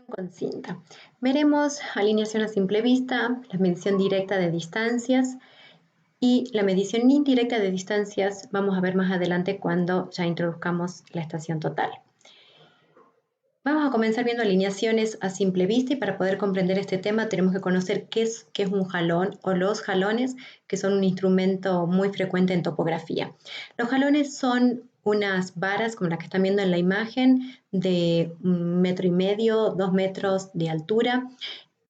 Con cinta. Veremos alineación a simple vista, la medición directa de distancias y la medición indirecta de distancias vamos a ver más adelante cuando ya introduzcamos la estación total. Vamos a comenzar viendo alineaciones a simple vista y para poder comprender este tema tenemos que conocer qué es un jalón o los jalones, que son un instrumento muy frecuente en topografía. Los jalones son unas varas como la que están viendo en la imagen de 1,5 metros, 2 metros de altura,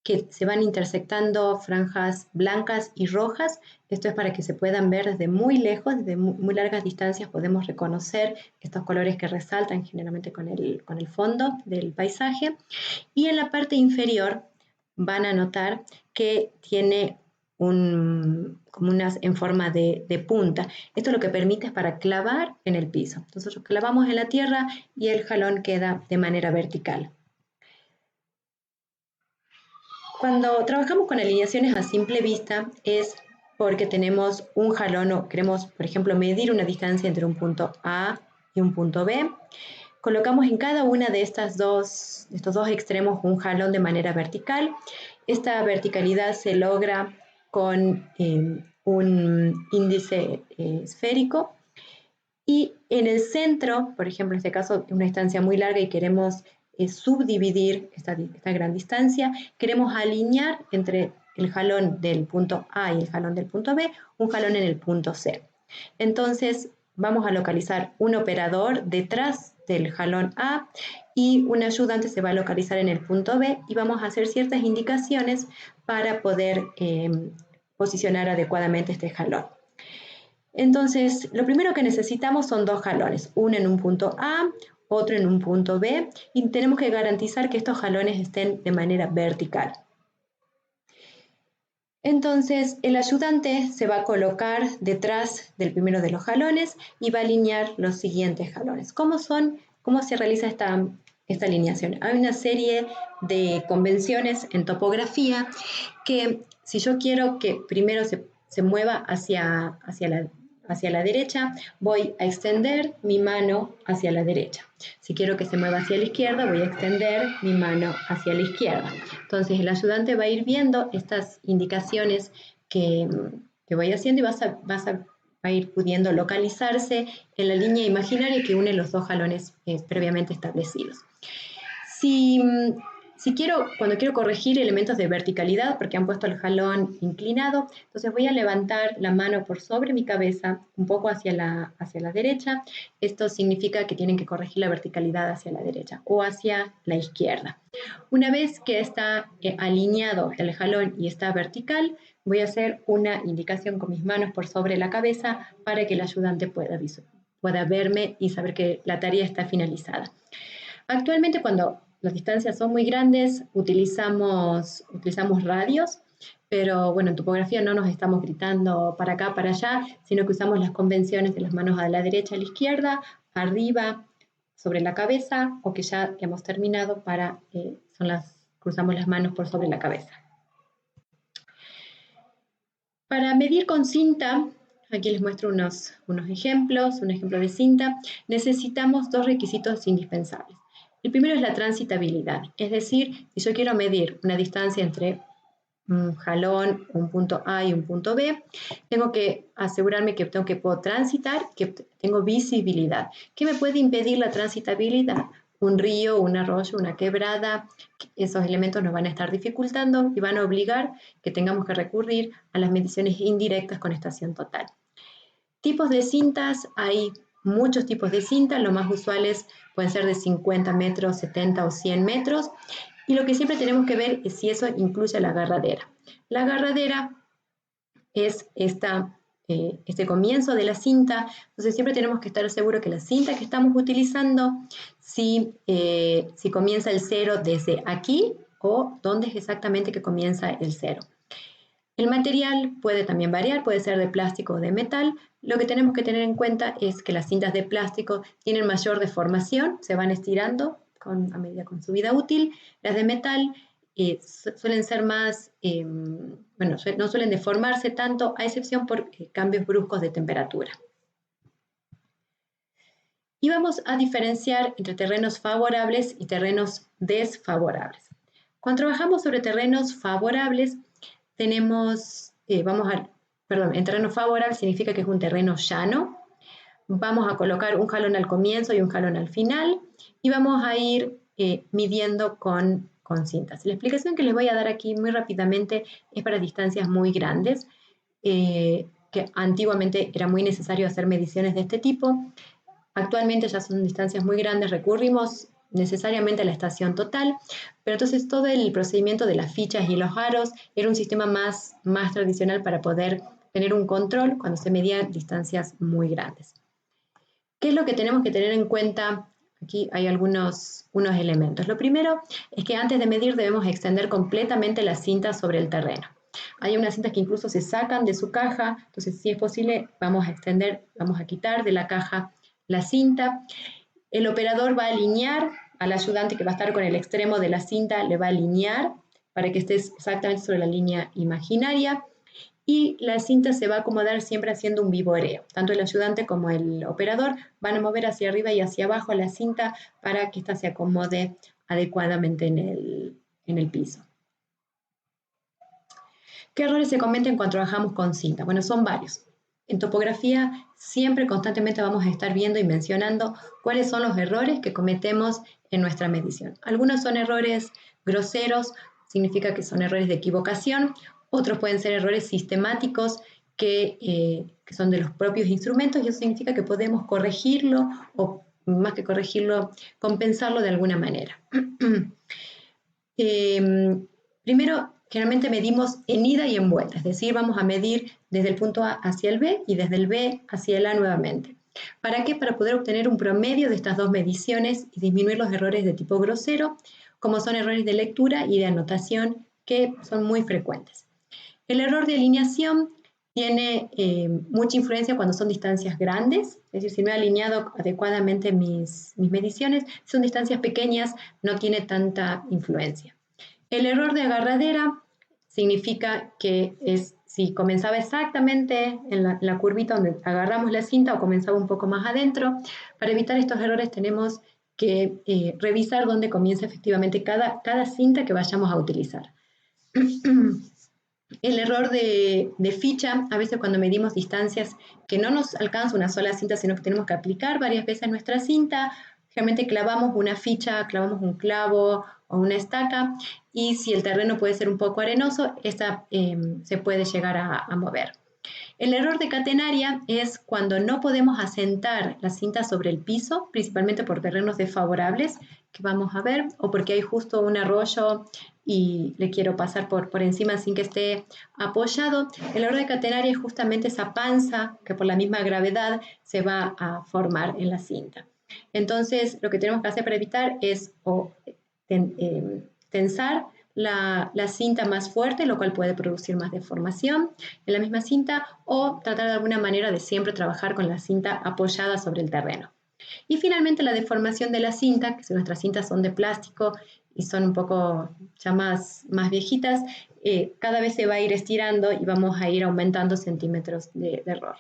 que se van intersectando franjas blancas y rojas. Esto es para que se puedan ver desde muy lejos, desde muy largas distancias podemos reconocer estos colores que resaltan generalmente con el fondo del paisaje. Y en la parte inferior van a notar que tiene como unas en forma de punta. Esto lo que permite es para clavar en el piso. Nosotros clavamos en la tierra y el jalón queda de manera vertical. Cuando trabajamos con alineaciones a simple vista es porque tenemos un jalón o queremos, por ejemplo, medir una distancia entre un punto A y un punto B. Colocamos en cada una de estos dos extremos un jalón de manera vertical. Esta verticalidad se logra con un índice esférico. Y en el centro, por ejemplo, en este caso, una distancia muy larga y queremos subdividir esta gran distancia, queremos alinear entre el jalón del punto A y el jalón del punto B, un jalón en el punto C. Entonces, vamos a localizar un operador detrás del jalón A y un ayudante se va a localizar en el punto B y vamos a hacer ciertas indicaciones para poder posicionar adecuadamente este jalón. Entonces, lo primero que necesitamos son dos jalones, uno en un punto A, otro en un punto B, y tenemos que garantizar que estos jalones estén de manera vertical. Entonces, el ayudante se va a colocar detrás del primero de los jalones y va a alinear los siguientes jalones. ¿Cómo se realiza esta alineación? Hay una serie de convenciones en topografía que si yo quiero que primero se mueva hacia la derecha, voy a extender mi mano hacia la derecha. Si quiero que se mueva hacia la izquierda, voy a extender mi mano hacia la izquierda. Entonces el ayudante va a ir viendo estas indicaciones que voy haciendo y va a ir pudiendo localizarse en la línea imaginaria que une los dos jalones previamente establecidos. Cuando quiero corregir elementos de verticalidad, porque han puesto el jalón inclinado, entonces voy a levantar la mano por sobre mi cabeza, un poco hacia la derecha. Esto significa que tienen que corregir la verticalidad hacia la derecha o hacia la izquierda. Una vez que está alineado el jalón y está vertical, voy a hacer una indicación con mis manos por sobre la cabeza para que el ayudante pueda verme y saber que la tarea está finalizada. Actualmente, cuando las distancias son muy grandes, utilizamos radios, pero bueno, en topografía no nos estamos gritando para acá, para allá, sino que usamos las convenciones de las manos a la derecha, a la izquierda, arriba, sobre la cabeza, o que ya hemos terminado cruzamos las manos por sobre la cabeza. Para medir con cinta, aquí les muestro unos ejemplos, un ejemplo de cinta, necesitamos dos requisitos indispensables. El primero es la transitabilidad, es decir, si yo quiero medir una distancia entre un jalón, un punto A y un punto B, tengo que asegurarme que puedo transitar, que tengo visibilidad. ¿Qué me puede impedir la transitabilidad? Un río, un arroyo, una quebrada, esos elementos nos van a estar dificultando y van a obligar que tengamos que recurrir a las mediciones indirectas con estación total. Tipos de cintas, hay muchos tipos de cintas, los más usuales pueden ser de 50 metros, 70 o 100 metros, y lo que siempre tenemos que ver es si eso incluye la agarradera. La agarradera es este comienzo de la cinta, entonces siempre tenemos que estar seguros que la cinta que estamos utilizando, si comienza el cero desde aquí o dónde es exactamente que comienza el cero. El material puede también variar, puede ser de plástico o de metal. Lo que tenemos que tener en cuenta es que las cintas de plástico tienen mayor deformación, se van estirando a medida con su vida útil. Las de metal suelen ser más, no suelen deformarse tanto, a excepción por cambios bruscos de temperatura. Y vamos a diferenciar entre terrenos favorables y terrenos desfavorables. Cuando trabajamos sobre terrenos favorables, tenemos, en terreno favorable significa que es un terreno llano. Vamos a colocar un jalón al comienzo y un jalón al final y vamos a ir midiendo con cintas. La explicación que les voy a dar aquí muy rápidamente es para distancias muy grandes, que antiguamente era muy necesario hacer mediciones de este tipo. Actualmente ya son distancias muy grandes, recurrimos necesariamente a la estación total, pero entonces todo el procedimiento de las fichas y los aros era un sistema más tradicional para poder tener un control cuando se medían distancias muy grandes. ¿Qué es lo que tenemos que tener en cuenta? Aquí hay unos elementos. Lo primero es que antes de medir debemos extender completamente la cinta sobre el terreno. Hay unas cintas que incluso se sacan de su caja, entonces si es posible vamos a quitar de la caja la cinta. El operador va a alinear al ayudante que va a estar con el extremo de la cinta, le va a alinear para que esté exactamente sobre la línea imaginaria. Y la cinta se va a acomodar siempre haciendo un vivoreo. Tanto el ayudante como el operador van a mover hacia arriba y hacia abajo la cinta para que ésta se acomode adecuadamente en el piso. ¿Qué errores se cometen cuando trabajamos con cinta? Bueno, son varios. En topografía siempre constantemente vamos a estar viendo y mencionando cuáles son los errores que cometemos en nuestra medición. Algunos son errores groseros, significa que son errores de equivocación. Otros pueden ser errores sistemáticos que son de los propios instrumentos y eso significa que podemos corregirlo o más que corregirlo, compensarlo de alguna manera. Primero, generalmente medimos en ida y en vuelta, es decir, vamos a medir desde el punto A hacia el B y desde el B hacia el A nuevamente. ¿Para qué? Para poder obtener un promedio de estas dos mediciones y disminuir los errores de tipo grosero, como son errores de lectura y de anotación, que son muy frecuentes. El error de alineación tiene mucha influencia cuando son distancias grandes, es decir, si no he alineado adecuadamente mis mediciones, si son distancias pequeñas, no tiene tanta influencia. El error de agarradera significa que es si comenzaba exactamente en la curvita donde agarramos la cinta o comenzaba un poco más adentro. Para evitar estos errores tenemos que revisar dónde comienza efectivamente cada cinta que vayamos a utilizar. El error de ficha, a veces cuando medimos distancias que no nos alcanza una sola cinta, sino que tenemos que aplicar varias veces nuestra cinta, realmente clavamos una ficha, clavamos un clavo o una estaca, y si el terreno puede ser un poco arenoso, esta se puede llegar a mover. El error de catenaria es cuando no podemos asentar la cinta sobre el piso, principalmente por terrenos desfavorables, que vamos a ver, o porque hay justo un arroyo y le quiero pasar por encima sin que esté apoyado. El error de catenaria es justamente esa panza que por la misma gravedad se va a formar en la cinta. Entonces, lo que tenemos que hacer para evitar es tensar la cinta más fuerte, lo cual puede producir más deformación en la misma cinta, o tratar de alguna manera de siempre trabajar con la cinta apoyada sobre el terreno. Y finalmente la deformación de la cinta, que si nuestras cintas son de plástico y son un poco ya más viejitas, cada vez se va a ir estirando y vamos a ir aumentando centímetros de error.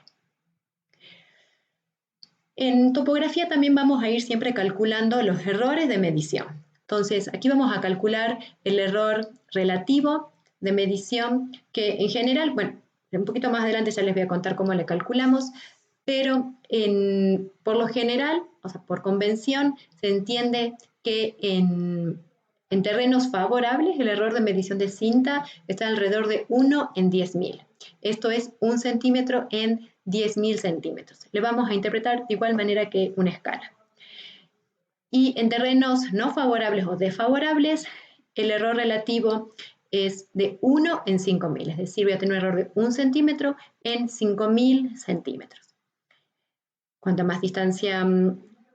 En topografía también vamos a ir siempre calculando los errores de medición. Entonces, aquí vamos a calcular el error relativo de medición, que en general, bueno, un poquito más adelante ya les voy a contar cómo le calculamos, pero por lo general, o sea, por convención, se entiende que en terrenos favorables el error de medición de cinta está alrededor de 1 en 10.000. Esto es 1 centímetro en 10.000 centímetros. Le vamos a interpretar de igual manera que una escala. Y en terrenos no favorables o desfavorables, el error relativo es de 1 en 5.000, es decir, voy a tener un error de 1 centímetro en 5.000 centímetros. Cuanta más distancia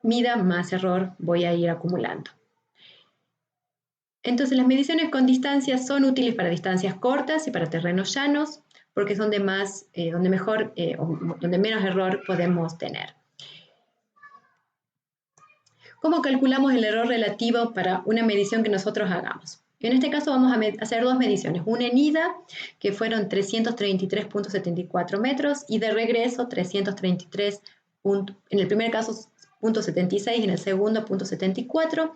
mida, más error voy a ir acumulando. Entonces, las mediciones con distancias son útiles para distancias cortas y para terrenos llanos, porque son donde menos error podemos tener. ¿Cómo calculamos el error relativo para una medición que nosotros hagamos? En este caso vamos a hacer dos mediciones, una en ida, que fueron 333.74 metros, y de regreso 333. En el primer caso 0.76, en el segundo 0.74,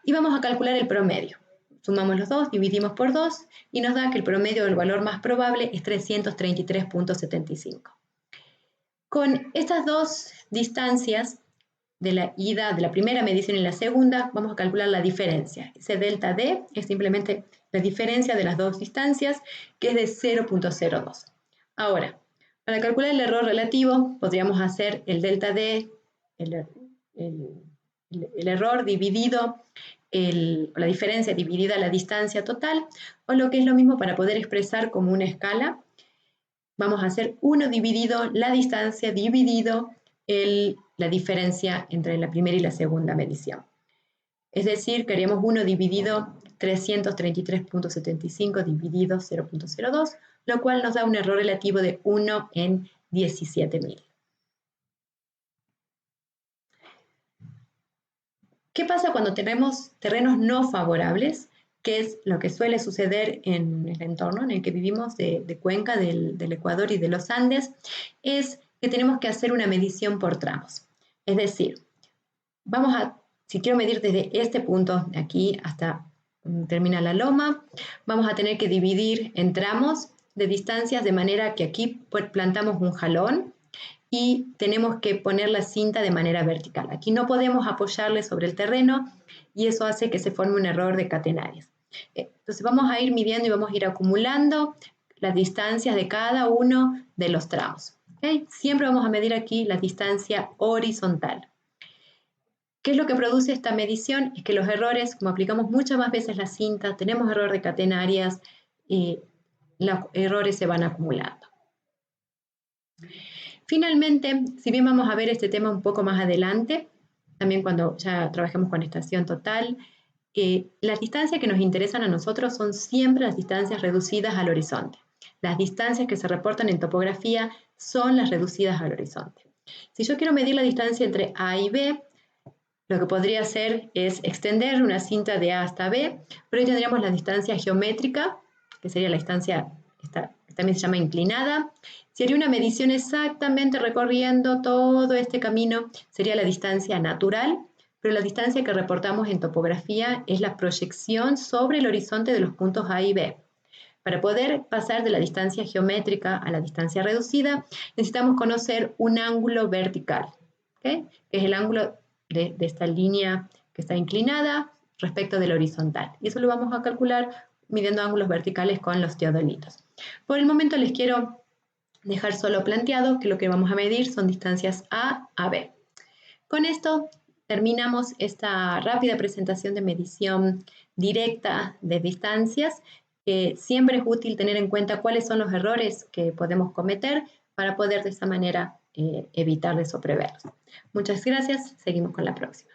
y vamos a calcular el promedio. Sumamos los dos, dividimos por 2, y nos da que el promedio del valor más probable es 333.75. Con estas dos distancias, de la ida de la primera medición y la segunda, vamos a calcular la diferencia. Ese delta D es simplemente la diferencia de las dos distancias, que es de 0.02. Ahora, para calcular el error relativo, podríamos hacer el delta D, el error dividido, la diferencia dividida la distancia total, o lo que es lo mismo para poder expresar como una escala, vamos a hacer 1 dividido la distancia dividido la diferencia entre la primera y la segunda medición. Es decir, que haríamos 1 dividido 333.75 dividido 0.02, lo cual nos da un error relativo de 1 en 17.000. ¿Qué pasa cuando tenemos terrenos no favorables? ¿Qué es lo que suele suceder en el entorno en el que vivimos de Cuenca, del Ecuador y de los Andes? Es que tenemos que hacer una medición por tramos. Es decir, si quiero medir desde este punto de aquí hasta termina la loma, vamos a tener que dividir en tramos de distancias de manera que aquí plantamos un jalón y tenemos que poner la cinta de manera vertical. Aquí no podemos apoyarle sobre el terreno y eso hace que se forme un error de catenarias. Entonces vamos a ir midiendo y vamos a ir acumulando las distancias de cada uno de los tramos. ¿Okay? Siempre vamos a medir aquí la distancia horizontal. ¿Qué es lo que produce esta medición? Es que los errores, como aplicamos muchas más veces la cinta, tenemos error de catenarias y los errores se van acumulando. Finalmente, si bien vamos a ver este tema un poco más adelante, también cuando ya trabajemos con estación total, las distancias que nos interesan a nosotros son siempre las distancias reducidas al horizonte. Las distancias que se reportan en topografía son las reducidas al horizonte. Si yo quiero medir la distancia entre A y B, lo que podría hacer es extender una cinta de A hasta B, pero ahí tendríamos la distancia geométrica, que sería la distancia que también se llama inclinada. Si haría una medición exactamente recorriendo todo este camino, sería la distancia natural, pero la distancia que reportamos en topografía es la proyección sobre el horizonte de los puntos A y B. Para poder pasar de la distancia geométrica a la distancia reducida, necesitamos conocer un ángulo vertical, ¿okay? Que es el ángulo de esta línea que está inclinada respecto del horizontal. Y eso lo vamos a calcular midiendo ángulos verticales con los teodolitos. Por el momento les quiero dejar solo planteado que lo que vamos a medir son distancias A a B. Con esto terminamos esta rápida presentación de medición directa de distancias. Siempre es útil tener en cuenta cuáles son los errores que podemos cometer para poder de esa manera evitarlos o preverlos. Muchas gracias, seguimos con la próxima.